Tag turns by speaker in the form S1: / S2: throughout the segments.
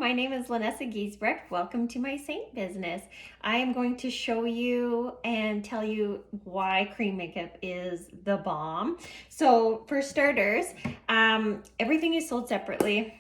S1: my name is Lanessa Giesbrecht. Welcome to my Saint business. I am going to show you and tell you why cream makeup is the bomb. So for starters, everything is sold separately.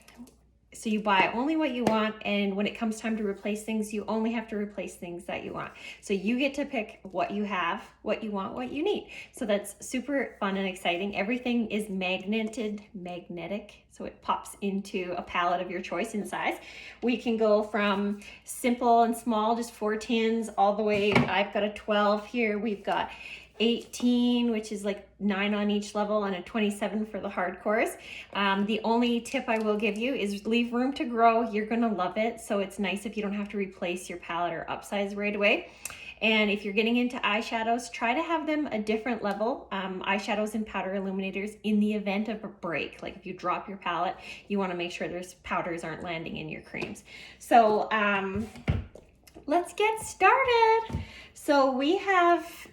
S1: So you buy only what you want, and when it comes time to replace things, you only have to replace things that you want. So you get to pick what you have, what you want, what you need. So that's super fun and exciting. Everything is magnetic, so it pops into a palette of your choice in size. We can go from simple and small, just 4 tins, all the way, I've got a 12 here, we've got 18, which is like 9 on each level, and a 27 for the hardcores. The only tip I will give you is leave room to grow. You're gonna love it. So it's nice if you don't have to replace your palette or upsize right away. And if you're getting into eyeshadows, try to have them a different level. Eyeshadows and powder illuminators in the event of a break. Like if you drop your palette, you wanna make sure there's powders aren't landing in your creams. So let's get started. So we have,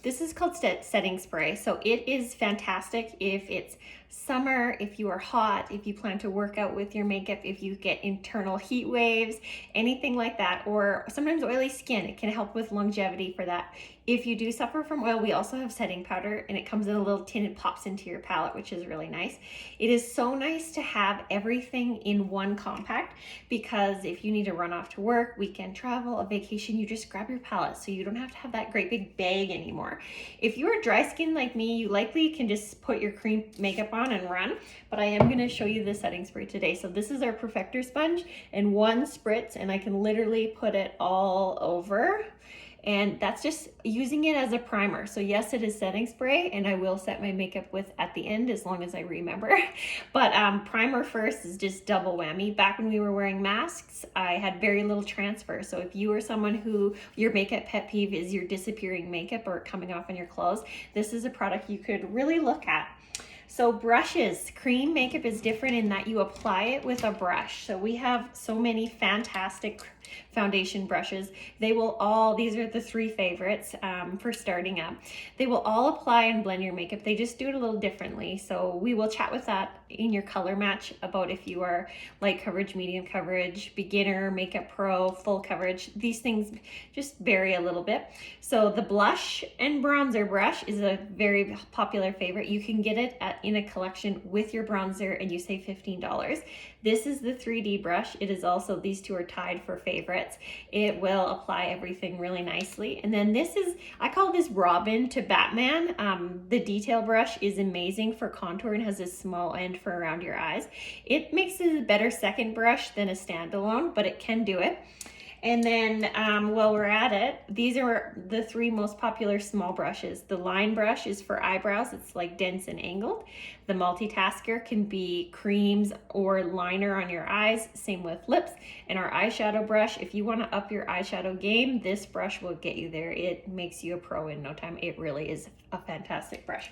S1: this is called setting spray. So it is fantastic if it's summer, if you are hot, if you plan to work out with your makeup, if you get internal heat waves, anything like that, or sometimes oily skin, it can help with longevity for that. If you do suffer from oil, we also have setting powder, and it comes in a little tin and pops into your palette, which is really nice. It is so nice to have everything in one compact, because if you need to run off to work, weekend travel, a vacation, you just grab your palette, so you don't have to have that great big bag anymore. If you are dry skin like me, you likely can just put your cream makeup on and run, but I am gonna show you the setting spray today. So this is our Perfector sponge, and one spritz, and I can literally put it all over. And that's just using it as a primer. So yes, it is setting spray, and I will set my makeup with at the end as long as I remember. But primer first is just double whammy. Back when we were wearing masks, I had very little transfer. So if you are someone who your makeup pet peeve is your disappearing makeup or coming off on your clothes, this is a product you could really look at. So brushes, cream makeup is different in that you apply it with a brush. So we have so many fantastic foundation brushes. They will all, these are the 3 favorites for starting up. They will all apply and blend your makeup. They just do it a little differently. So we will chat with that in your color match about if you are light coverage, medium coverage, beginner, makeup pro, full coverage. These things just vary a little bit. So the blush and bronzer brush is a very popular favorite. You can get it in a collection with your bronzer, and you save $15. This is the 3D brush. It is also, these 2 are tied for favorites. It will apply everything really nicely. And then this is, I call this Robin to Batman. The detail brush is amazing for contour and has a small end for around your eyes. It makes it a better second brush than a standalone, but it can do it. And then while we're at it, these are the 3 most popular small brushes. The line brush is for eyebrows. It's like dense and angled. The multitasker can be creams or liner on your eyes. Same with lips. And our eyeshadow brush, if you want to up your eyeshadow game, this brush will get you there. It makes you a pro in no time. It really is a fantastic brush.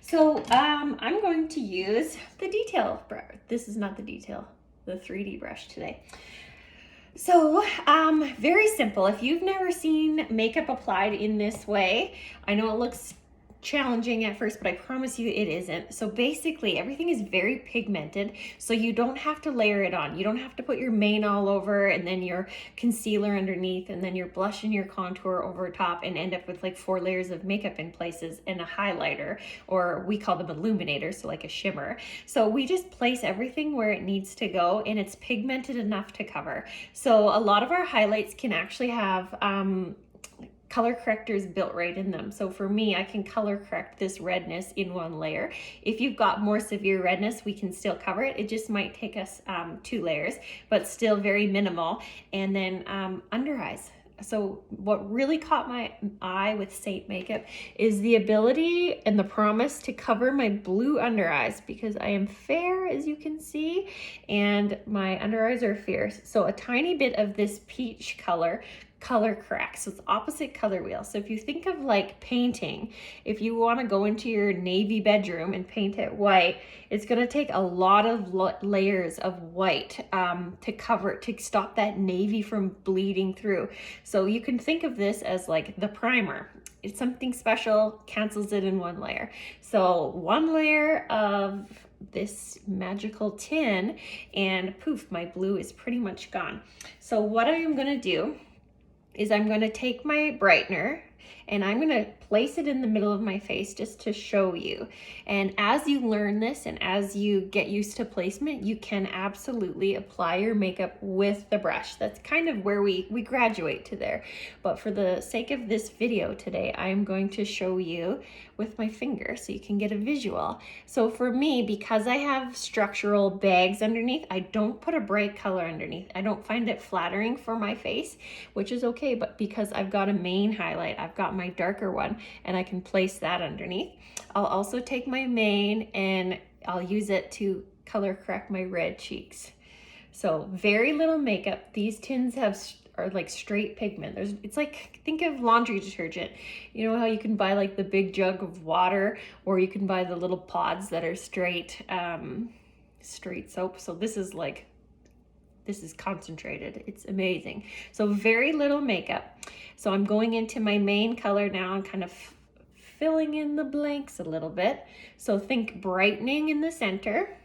S1: So I'm going to use the detail brush. This is not the detail, the 3D brush today. So very simple. If you've never seen makeup applied in this way, I know it looks challenging at first, but I promise you it isn't. So basically everything is very pigmented, so you don't have to layer it on. You don't have to put your main all over and then your concealer underneath and then your blush and your contour over top and end up with like 4 layers of makeup in places and a highlighter, or we call them illuminators, so like a shimmer. So we just place everything where it needs to go, and it's pigmented enough to cover. So a lot of our highlights can actually have color correctors built right in them. So for me, I can color correct this redness in 1 layer. If you've got more severe redness, we can still cover it. It just might take us 2 layers, but still very minimal. And then under eyes. So what really caught my eye with Saint makeup is the ability and the promise to cover my blue under eyes, because I am fair, as you can see, and my under eyes are fierce. So a tiny bit of this peach color corrects. So it's opposite color wheel. So if you think of like painting, if you want to go into your navy bedroom and paint it white, it's going to take a lot of layers of white to cover, to stop that navy from bleeding through. So you can think of this as like the primer. It's something special, cancels it in 1 layer. So 1 layer of this magical tin, and poof, my blue is pretty much gone. So what I am going to do is I'm going to take my brightener and I'm going to place it in the middle of my face just to show you. And as you learn this and as you get used to placement, you can absolutely apply your makeup with the brush. That's kind of where we graduate to there. But for the sake of this video today, I'm going to show you with my finger so you can get a visual. So for me, because I have structural bags underneath, I don't put a bright color underneath. I don't find it flattering for my face, which is okay, but because I've got a main highlight, I've got my darker one, and I can place that underneath. I'll also take my main and I'll use it to color correct my red cheeks. So very little makeup. These tins are like straight pigment. It's like, think of laundry detergent. You know how you can buy like the big jug of water, or you can buy the little pods that are straight soap. So this is concentrated. It's amazing. So very little makeup. So I'm going into my main color now and kind of filling in the blanks a little bit. So think brightening in the center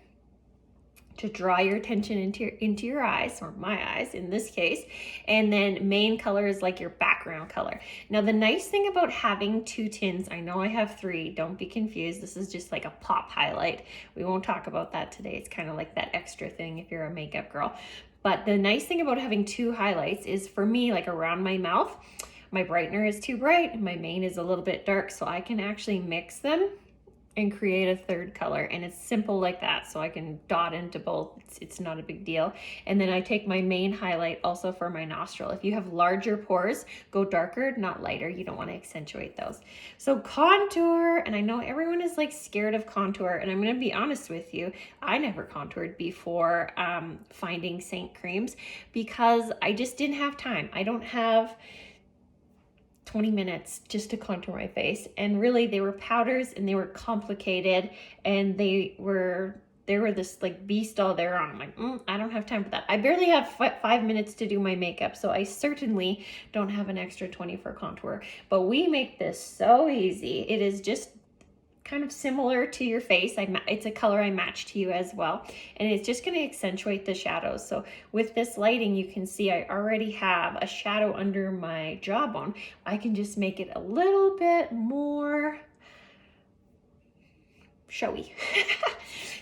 S1: to draw your attention into your eyes, or my eyes in this case. And then main color is like your background color. Now the nice thing about having two tins, I know I have three, don't be confused. This is just like a pop highlight. We won't talk about that today. It's kind of like that extra thing if you're a makeup girl. But the nice thing about having two highlights is, for me, like around my mouth, my brightener is too bright and my main is a little bit dark, so I can actually mix them and create a third color, and it's simple like that. So I can dot into both. It's not a big deal. And then I take my main highlight also for my nostril. If you have larger pores, go darker, not lighter. You don't want to accentuate those. So contour, and I know everyone is like scared of contour, and I'm going to be honest with you, I never contoured before finding Saint creams because I just didn't have time. I don't have 20 minutes just to contour my face, and really they were powders and they were complicated, and they were this like beast all there on. I'm like, I don't have time for that. I barely have 5 minutes to do my makeup, so I certainly don't have an extra 20 for contour. But we make this so easy. It is just kind of similar to your face. It's a color I match to you as well, and it's just going to accentuate the shadows. So with this lighting, you can see I already have a shadow under my jawbone. I can just make it a little bit more showy.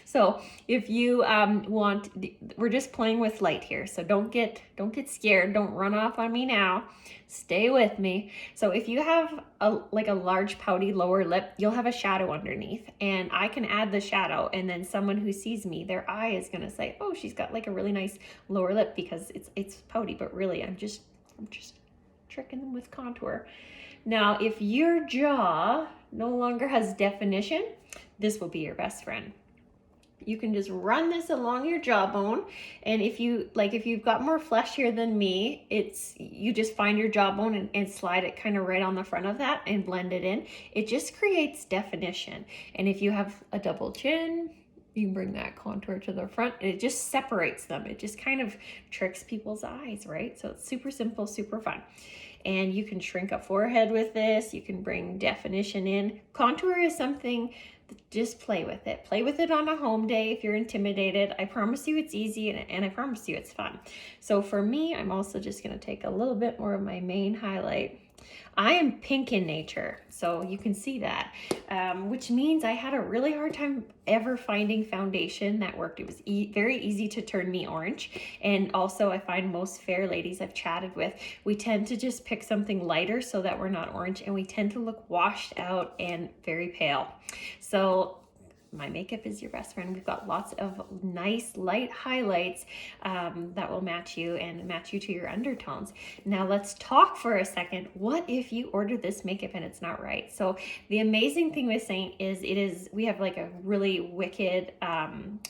S1: So if you want, we're just playing with light here, so don't get scared. Don't run off on me now. Stay with me. So if you have a large pouty lower lip, you'll have a shadow underneath, and I can add the shadow, and then someone who sees me, their eye is gonna say, oh, she's got like a really nice lower lip because it's pouty, but really I'm just tricking them with contour. Now, if your jaw no longer has definition, this will be your best friend. You can just run this along your jawbone, and if you've got more flesh here than me, you just find your jawbone and slide it kind of right on the front of that and blend it in. It just creates definition. And if you have a double chin, you can bring that contour to the front, and it just separates them. It just kind of tricks people's eyes, right? So it's super simple, super fun. And you can shrink a forehead with this. You can bring definition in. Contour is something, just play with it. Play with it on a home day if you're intimidated. I promise you it's easy, and I promise you it's fun. So for me, I'm also just going to take a little bit more of my main highlight. I am pink in nature, so you can see that, which means I had a really hard time ever finding foundation that worked. It was very easy to turn me orange, and also I find most fair ladies I've chatted with, we tend to just pick something lighter so that we're not orange, and we tend to look washed out and very pale. So my makeup is your best friend. We've got lots of nice light highlights that will match you and match you to your undertones. Now let's talk for a second. What if you order this makeup and it's not right? So the amazing thing with Saint is we have like a really wicked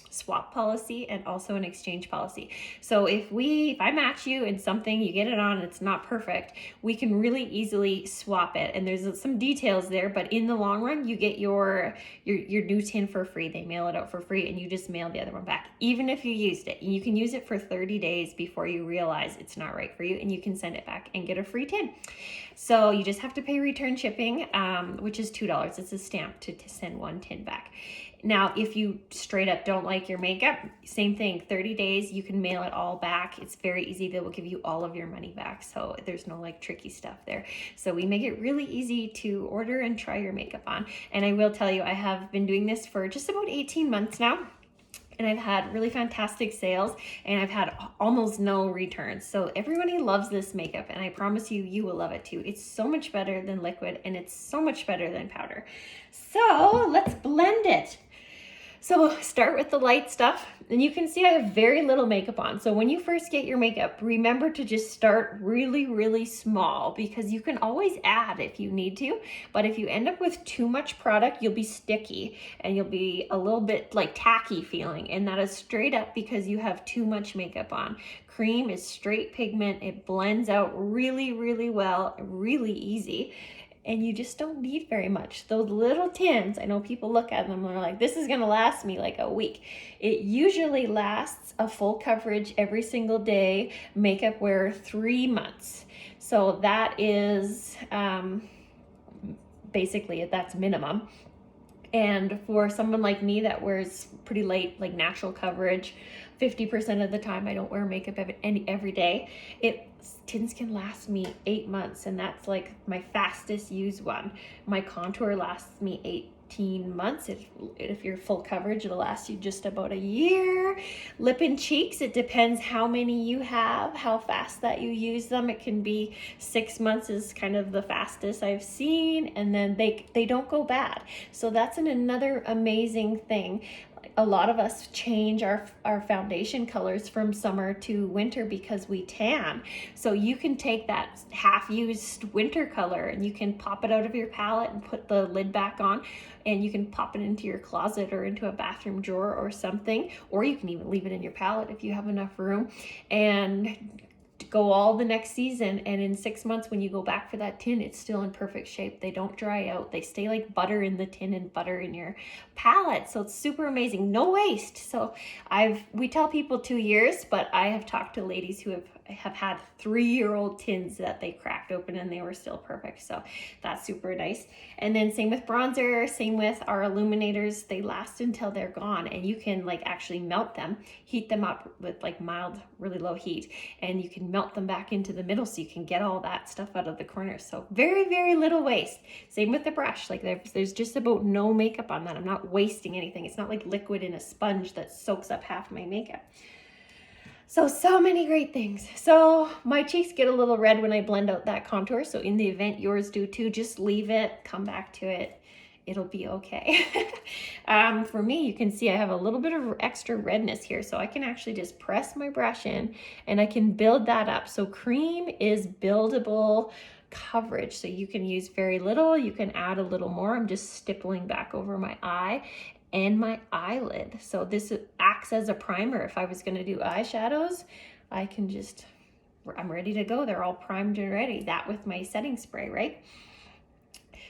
S1: swap policy and also an exchange policy. So if I match you in something, you get it on and it's not perfect, we can really easily swap it. And there's some details there, but in the long run, you get your new tin for free. They mail it out for free, and you just mail the other one back, even if you used it. You can use it for 30 days before you realize it's not right for you, and you can send it back and get a free tin. So you just have to pay return shipping, which is $2. It's a stamp to send one tin back. Now, if you straight up don't like your makeup, same thing, 30 days, you can mail it all back. It's very easy. They will give you all of your money back. So there's no like tricky stuff there. So we make it really easy to order and try your makeup on. And I will tell you, I have been doing this for just about 18 months now. And I've had really fantastic sales, and I've had almost no returns. So everybody loves this makeup, and I promise you, you will love it too. It's so much better than liquid, and it's so much better than powder. So let's blend it. So start with the light stuff, and you can see I have very little makeup on. So when you first get your makeup, remember to just start really, really small, because you can always add if you need to. But if you end up with too much product, you'll be sticky and you'll be a little bit like tacky feeling. And that is straight up because you have too much makeup on. Cream is straight pigment. It blends out really, really well, really easy. And you just don't need very much. Those little tins, I know people look at them and are like, this is gonna last me like a week. It usually lasts a full coverage every single day, makeup wear 3 months. So that is basically, that's minimum. And for someone like me that wears pretty light, like natural coverage, 50% of the time I don't wear makeup every day, tins can last me 8 months, and that's like my fastest used one. My contour lasts me 18 months. If you're full coverage, it'll last you just about a year. Lip and cheeks, it depends how many you have, how fast that you use them. It can be 6 months is kind of the fastest I've seen, and then they don't go bad. So that's another amazing thing. A lot of us change our foundation colors from summer to winter because we tan. So you can take that half-used winter color and you can pop it out of your palette and put the lid back on, and you can pop it into your closet or into a bathroom drawer or something, or you can even leave it in your palette if you have enough room, and go all the next season. And in 6 months, when you go back for that tin, it's still in perfect shape. They don't dry out. They stay like butter in the tin and butter in your palette. So it's super amazing. No waste. So we tell people 2 years, but I have talked to ladies who have had 3-year-old tins that they cracked open and they were still perfect. So that's super nice. And then same with bronzer, same with our Illuminators. They last until they're gone, and you can like actually melt them, heat them up with like mild, really low heat, and you can melt them back into the middle so you can get all that stuff out of the corners. So very, very little waste. Same with the brush. Like there's just about no makeup on that. I'm not wasting anything. It's not like liquid in a sponge that soaks up half my makeup. So many great things. So my cheeks get a little red when I blend out that contour. So in the event yours do too, just leave it, come back to it. It'll be okay. For me, you can see I have a little bit of extra redness here. So I can actually just press my brush in and I can build that up. So cream is buildable coverage. So you can use very little, you can add a little more. I'm just stippling back over my eye and my eyelid. So this acts as a primer. If I was gonna do eyeshadows, I'm ready to go. They're all primed and ready. That with my setting spray, right?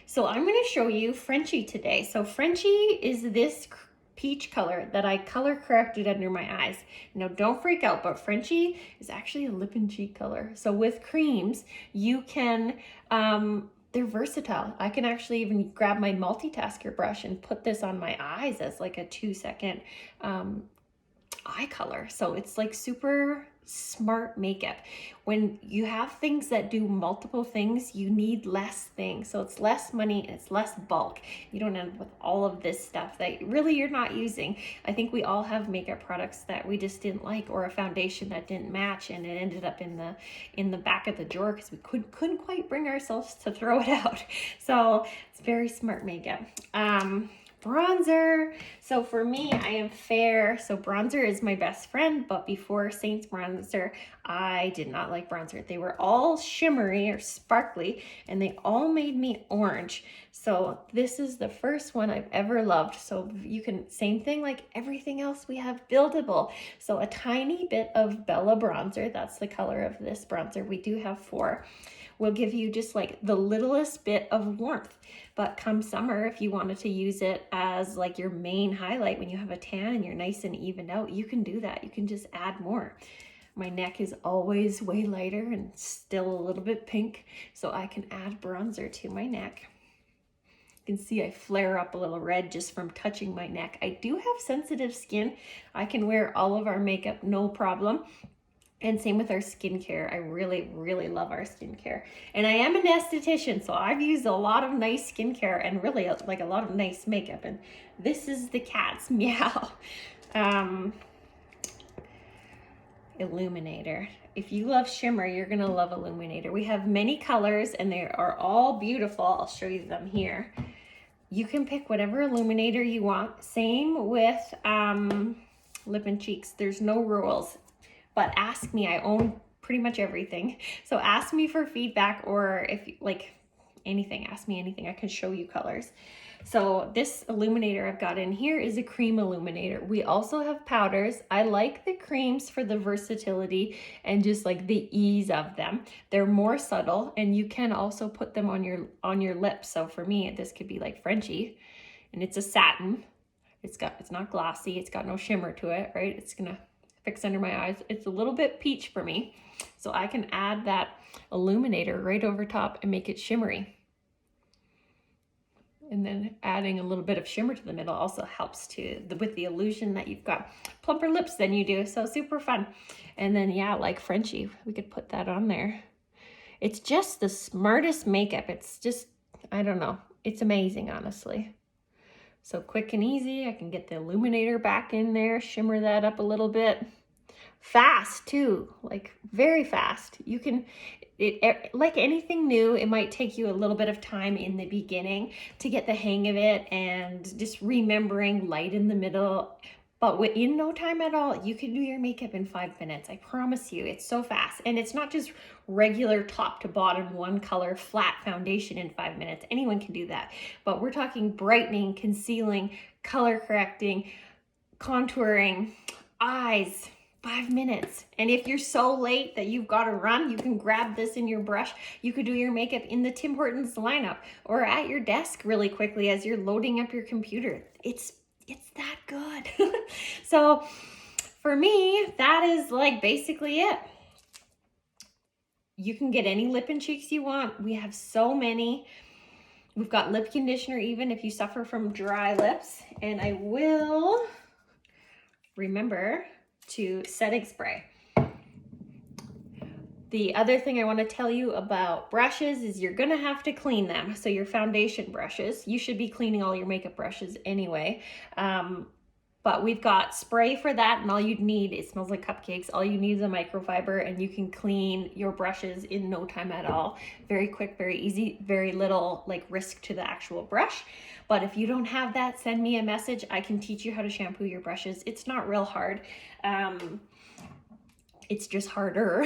S1: So I'm gonna show you Frenchie today. So Frenchie is this peach color that I color corrected under my eyes. Now don't freak out, but Frenchie is actually a lip and cheek color. So with creams, you can, they're versatile. I can actually even grab my multitasker brush and put this on my eyes as like a 2-second eye color. So it's like super smart makeup. When you have things that do multiple things, you need less things. So it's less money and it's less bulk. You don't end up with all of this stuff that really you're not using. I think we all have makeup products that we just didn't like, or a foundation that didn't match, and it ended up in the back of the drawer because we couldn't quite bring ourselves to throw it out. So it's very smart makeup. Bronzer. So for me, I am fair. So bronzer is my best friend, but before Saints bronzer, I did not like bronzer. They were all shimmery or sparkly, and they all made me orange. So this is the first one I've ever loved. So you can, same thing like everything else, we have buildable. So a tiny bit of Bella bronzer, that's the color of this bronzer. We do have 4. Will give you just like the littlest bit of warmth. But come summer, if you wanted to use it as like your main highlight when you have a tan and you're nice and evened out, you can do that. You can just add more. My neck is always way lighter and still a little bit pink, so I can add bronzer to my neck. You can see I flare up a little red just from touching my neck. I do have sensitive skin. I can wear all of our makeup, no problem. And same with our skincare. I really, really love our skincare. And I am an esthetician, so I've used a lot of nice skincare and really like a lot of nice makeup. And this is the cat's meow. Illuminator. If you love shimmer, you're gonna love Illuminator. We have many colors and they are all beautiful. I'll show you them here. You can pick whatever illuminator you want. Same with lip and cheeks. There's no rules. But ask me, I own pretty much everything. So ask me for feedback, or if like anything, ask me anything. I can show you colors. So this illuminator I've got in here is a cream illuminator. We also have powders. I like the creams for the versatility and just like the ease of them. They're more subtle, and you can also put them on your lips. So for me, this could be like Frenchy, and it's a satin. It's not glossy. It's got no shimmer to it, right? It's gonna fix under my eyes. It's a little bit peach for me. So I can add that illuminator right over top and make it shimmery. And then adding a little bit of shimmer to the middle also helps with the illusion that you've got plumper lips than you do. So super fun. And then yeah, like Frenchy, we could put that on there. It's just the smartest makeup. It's just, I don't know. It's amazing, honestly. So quick and easy. I can get the illuminator back in there, shimmer that up a little bit. Fast too, like very fast. You can, like anything new, it might take you a little bit of time in the beginning to get the hang of it and just remembering light in the middle. But in no time at all, you can do your makeup in 5 minutes. I promise you, it's so fast. And it's not just regular top to bottom, one color, flat foundation in 5 minutes. Anyone can do that. But we're talking brightening, concealing, color correcting, contouring, eyes, 5 minutes. And if you're so late that you've got to run, you can grab this in your brush. You could do your makeup in the Tim Hortons lineup or at your desk really quickly as you're loading up your computer. It's that good. So for me, that is like basically it. You can get any lip and cheeks you want. We have so many. We've got lip conditioner even if you suffer from dry lips. And I will remember to setting spray. The other thing I want to tell you about brushes is you're going to have to clean them. So your foundation brushes, you should be cleaning all your makeup brushes anyway. But we've got spray for that, and all you need, it smells like cupcakes. All you need is a microfiber, and you can clean your brushes in no time at all. Very quick, very easy, very little like risk to the actual brush. But if you don't have that, send me a message. I can teach you how to shampoo your brushes. It's not real hard. It's just harder.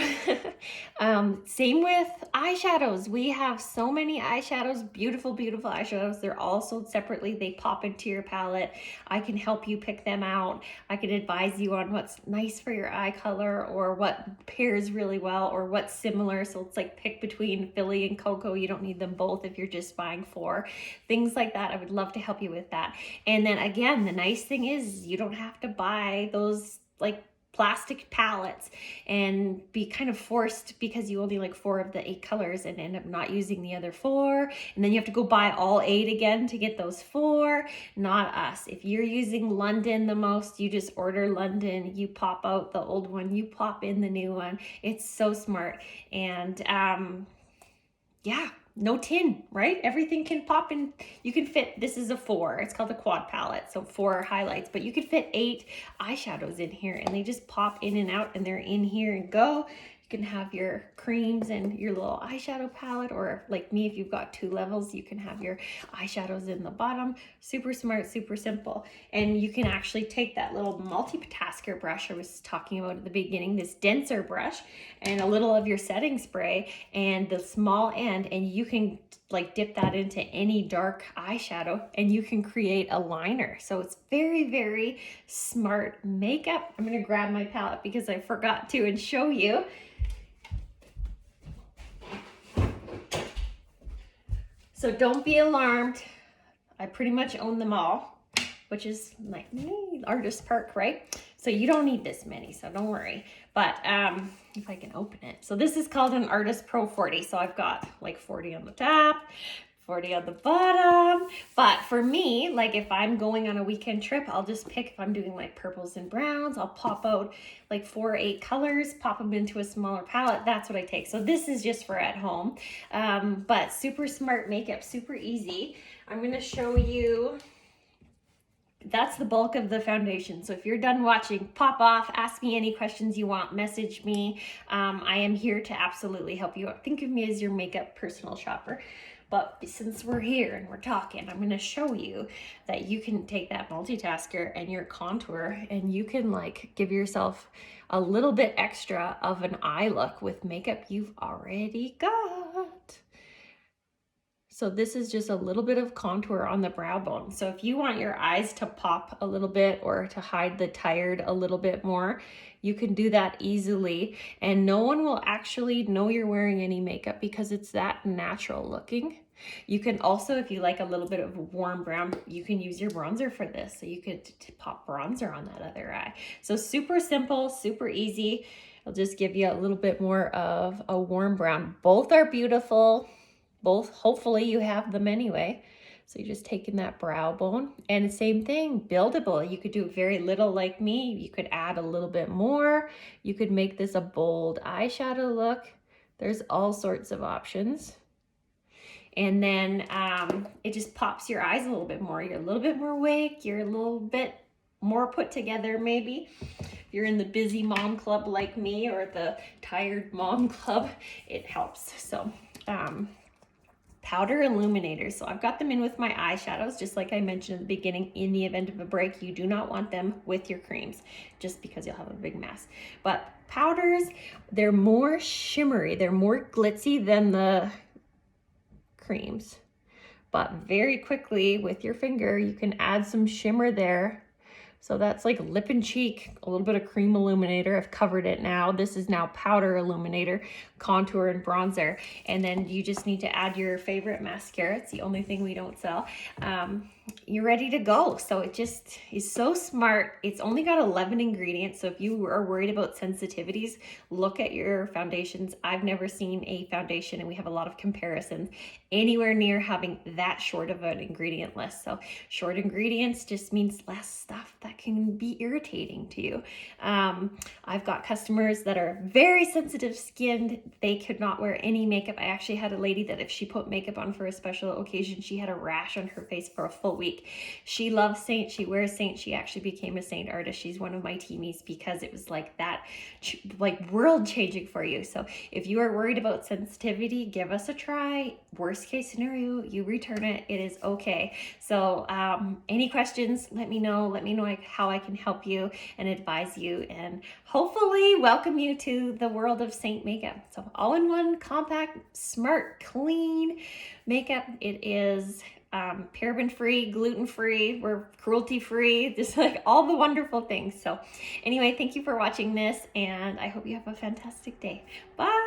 S1: Same with eyeshadows. We have so many eyeshadows, beautiful, beautiful eyeshadows. They're all sold separately. They pop into your palette. I can help you pick them out. I can advise you on what's nice for your eye color or what pairs really well or what's similar. So it's like pick between Philly and Cocoa. You don't need them both if you're just buying 4. Things like that. I would love to help you with that. And then again, the nice thing is you don't have to buy those like plastic palettes and be kind of forced because you only like 4 of the 8 colors and end up not using the other 4, and then you have to go buy all 8 again to get those 4. Not us. If you're using London the most, you just order London, you pop out the old one, you pop in the new one. It's so smart. And yeah, no tin, right? Everything can pop in. You can fit, this is a 4. It's called a quad palette, so 4 highlights, but you could fit 8 eyeshadows in here and they just pop in and out and they're in here and go. You can have your creams and your little eyeshadow palette, or like me, if you've got 2 levels, you can have your eyeshadows in the bottom. Super smart, super simple. And you can actually take that little multitasker brush I was talking about at the beginning, this denser brush, and a little of your setting spray and the small end, and you can like dip that into any dark eyeshadow and you can create a liner. So it's very, very smart makeup. I'm gonna grab my palette because I forgot to and show you. So don't be alarmed. I pretty much own them all, which is like artist perk, right? So you don't need this many, so don't worry. But if I can open it. So this is called an Artist Pro 40. So I've got like 40 on the top, 40 on the bottom. But for me, like if I'm going on a weekend trip, I'll just pick, if I'm doing like purples and browns, I'll pop out like 4 or 8 colors, pop them into a smaller palette. That's what I take. So this is just for at home. But super smart makeup, super easy. I'm gonna show you, that's the bulk of the foundation. So if you're done watching, pop off, ask me any questions you want, message me. I am here to absolutely help you out. Think of me as your makeup personal shopper. But since we're here and we're talking, I'm gonna show you that you can take that multitasker and your contour and you can like give yourself a little bit extra of an eye look with makeup you've already got. So this is just a little bit of contour on the brow bone. So if you want your eyes to pop a little bit or to hide the tired a little bit more, you can do that easily. And no one will actually know you're wearing any makeup because it's that natural looking. You can also, if you like a little bit of warm brown, you can use your bronzer for this. So you could pop bronzer on that other eye. So super simple, super easy. I'll just give you a little bit more of a warm brown. Both are beautiful. Both, hopefully you have them anyway. So you're just taking that brow bone, and the same thing, buildable. You could do very little like me. You could add a little bit more. You could make this a bold eyeshadow look. There's all sorts of options. And then it just pops your eyes a little bit more. You're a little bit more awake. You're a little bit more put together maybe. If you're in the busy mom club like me or the tired mom club, it helps. So powder illuminators. So I've got them in with my eyeshadows, just like I mentioned at the beginning. In the event of a break, you do not want them with your creams, just because you'll have a big mess. But powders, they're more shimmery, they're more glitzy than the creams. But very quickly with your finger, you can add some shimmer there. So that's like lip and cheek, a little bit of cream illuminator. I've covered it now. This is now powder illuminator, contour and bronzer. And then you just need to add your favorite mascara. It's the only thing we don't sell. You're ready to go. So it just is so smart. It's only got 11 ingredients. So if you are worried about sensitivities, look at your foundations. I've never seen a foundation, and we have a lot of comparisons, anywhere near having that short of an ingredient list. So short ingredients just means less stuff that can be irritating to you. I've got customers that are very sensitive skinned. They could not wear any makeup. I actually had a lady that if she put makeup on for a special occasion, she had a rash on her face for a full week. She loves Saint. She wears Saint. She actually became a Saint artist. She's one of my teamies because it was like that, like world changing for you. So if you are worried about sensitivity, give us a try. Worst case scenario, you return it. It is okay. So any questions, let me know. Let me know how I can help you and advise you and hopefully welcome you to the world of Saint makeup. So all-in-one, compact, smart, clean makeup. It is paraben-free, gluten-free, we're cruelty-free, just like all the wonderful things. So anyway, thank you for watching this, and I hope you have a fantastic day. Bye.